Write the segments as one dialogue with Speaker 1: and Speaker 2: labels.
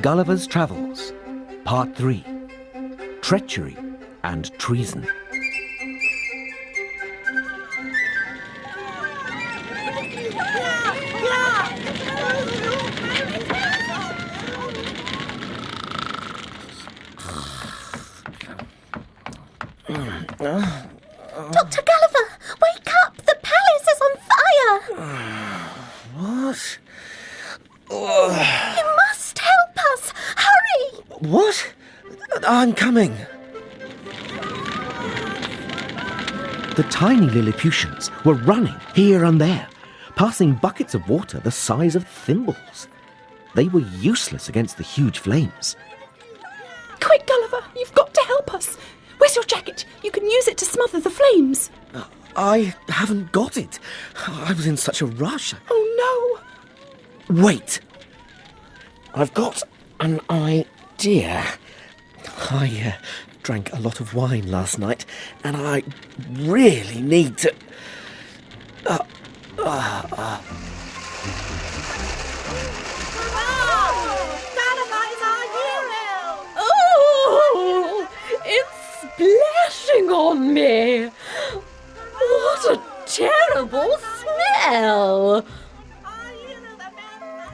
Speaker 1: Gulliver's Travels, Part 3, Treachery and Treason.
Speaker 2: Dr. Gulliver, wake up! The palace is on fire!
Speaker 1: What?
Speaker 2: You must help us! Hurry!
Speaker 1: What? I'm coming. The tiny Lilliputians were running here and there, passing buckets of water the size of thimbles. They were useless against the huge flames.
Speaker 3: Quick, Gulliver, you've got to help us. Where's your jacket? You can use it to smother the flames.
Speaker 1: I haven't got it. I was in such a rush.
Speaker 3: Oh,
Speaker 1: no. Wait. I've got an idea. I drank a lot of wine last night, and I really need to...
Speaker 3: Oh, it's splashing on me. What a terrible smell.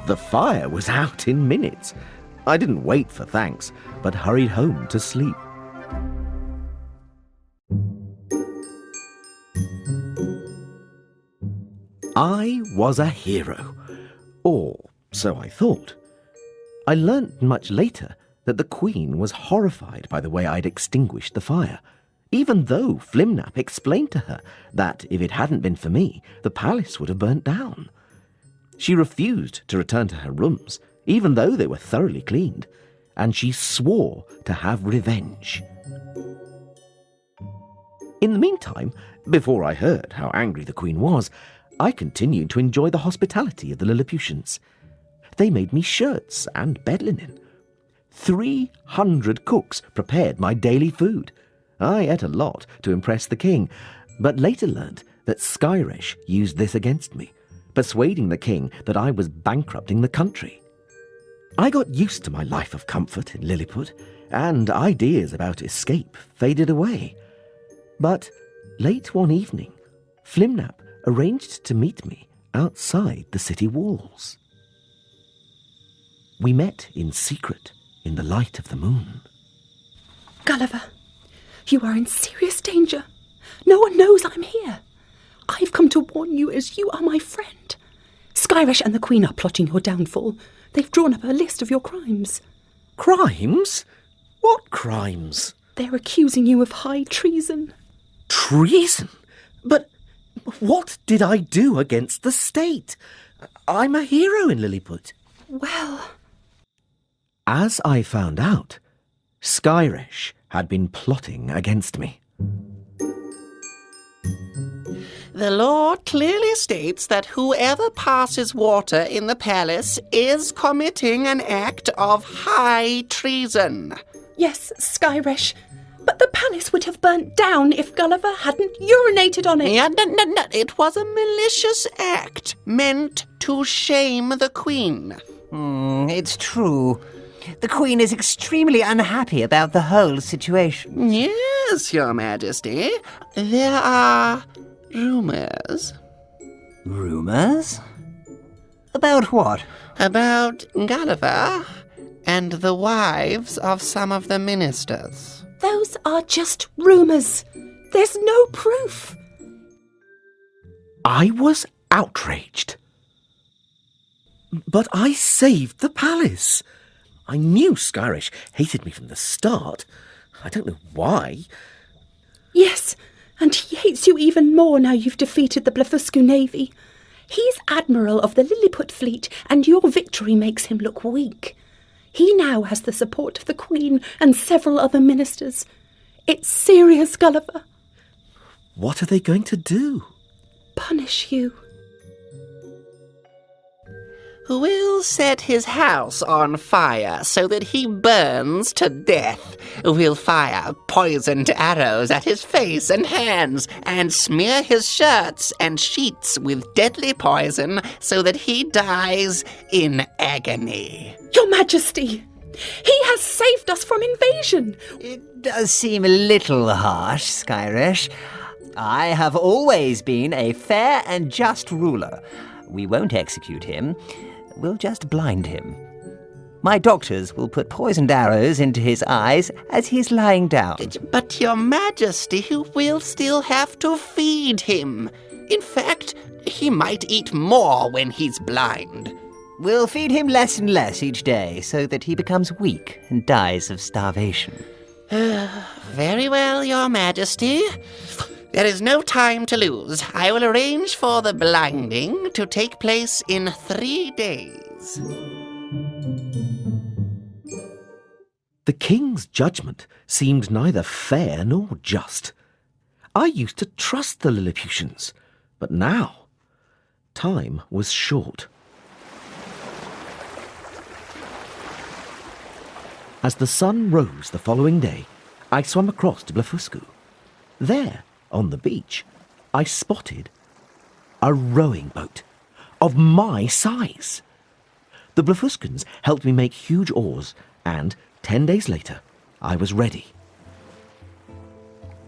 Speaker 1: The fire was out in minutes. I didn't wait for thanks, but hurried home to sleep. I was a hero, or so I thought. I learnt much later that the Queen was horrified by the way I'd extinguished the fire, even though Flimnap explained to her that if it hadn't been for me, the palace would have burnt down. She refused to return to her rooms, even though they were thoroughly cleaned, and she swore to have revenge. In the meantime, before I heard how angry the Queen was, I continued to enjoy the hospitality of the Lilliputians. They made me shirts and bed linen. 300 cooks prepared my daily food. I ate a lot to impress the king, but later learnt that Skyresh used this against me, persuading the king that I was bankrupting the country. I got used to my life of comfort in Lilliput, and ideas about escape faded away. But late one evening, Flimnap arranged to meet me outside the city walls. We met in secret in the light of the moon.
Speaker 3: Gulliver, you are in serious danger. No one knows I'm here. I've come to warn you as you are my friend. Skyresh and the Queen are plotting your downfall. They've drawn up a list of your crimes.
Speaker 1: Crimes? What crimes?
Speaker 3: They're accusing you of high treason.
Speaker 1: Treason? But what did I do against the state? I'm a hero in Lilliput.
Speaker 3: Well...
Speaker 1: As I found out, Skyresh had been plotting against me.
Speaker 4: The law clearly states that whoever passes water in the palace is committing an act of high treason.
Speaker 3: Yes, Skyresh, but the palace would have burnt down if Gulliver hadn't urinated on it.
Speaker 4: Yeah, no, it was a malicious act meant to shame the Queen.
Speaker 5: It's true. The Queen is extremely unhappy about the whole situation.
Speaker 4: Yes, Your Majesty. There are rumours.
Speaker 5: Rumours? About what?
Speaker 4: About Gulliver and the wives of some of the ministers.
Speaker 3: Those are just rumours. There's no proof.
Speaker 1: I was outraged. But I saved the palace. I knew Skyresh hated me from the start. I don't know why.
Speaker 3: Yes, and he hates you even more now you've defeated the Blefuscu navy. He's admiral of the Lilliput fleet, and your victory makes him look weak. He now has the support of the Queen and several other ministers. It's serious, Gulliver.
Speaker 1: What are they going to do?
Speaker 3: Punish you.
Speaker 4: We'll set his house on fire so that he burns to death. We'll fire poisoned arrows at his face and hands and smear his shirts and sheets with deadly poison so that he dies in agony.
Speaker 3: Your Majesty, He has saved us from invasion.
Speaker 5: It does seem a little harsh, Skyresh. I have always been a fair and just ruler. We won't execute him. We'll just blind him. My doctors will put poisoned arrows into his eyes as he's lying down.
Speaker 4: But Your Majesty will still have to feed him. In fact, he might eat more when he's blind.
Speaker 5: We'll feed him less and less each day so that he becomes weak and dies of starvation.
Speaker 4: Very well, Your Majesty. There is no time to lose. I will arrange for the blinding to take place in 3 days.
Speaker 1: The king's judgment seemed neither fair nor just. I used to trust the Lilliputians, but now time was short. As the sun rose the following day, I swam across to Blefuscu. There, on the beach, I spotted a rowing boat of my size. The Blefuscans helped me make huge oars, and 10 days later, I was ready.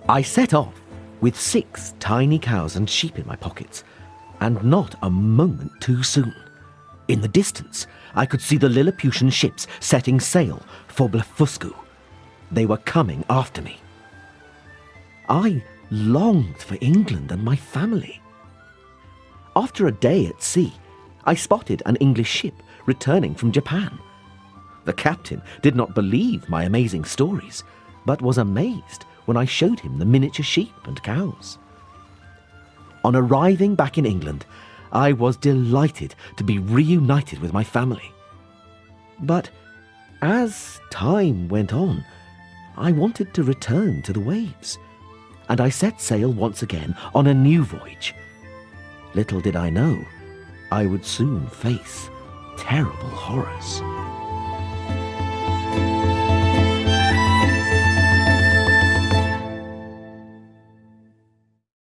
Speaker 1: I set off with 6 tiny cows and sheep in my pockets, and not a moment too soon. In the distance, I could see the Lilliputian ships setting sail for Blefuscu. They were coming after me. I longed for England and my family. After a day at sea, I spotted an English ship returning from Japan. The captain did not believe my amazing stories, but was amazed when I showed him the miniature sheep and cows. On arriving back in England, I was delighted to be reunited with my family. But as time went on, I wanted to return to the waves, and I set sail once again on a new voyage. Little did I know, I would soon face terrible horrors.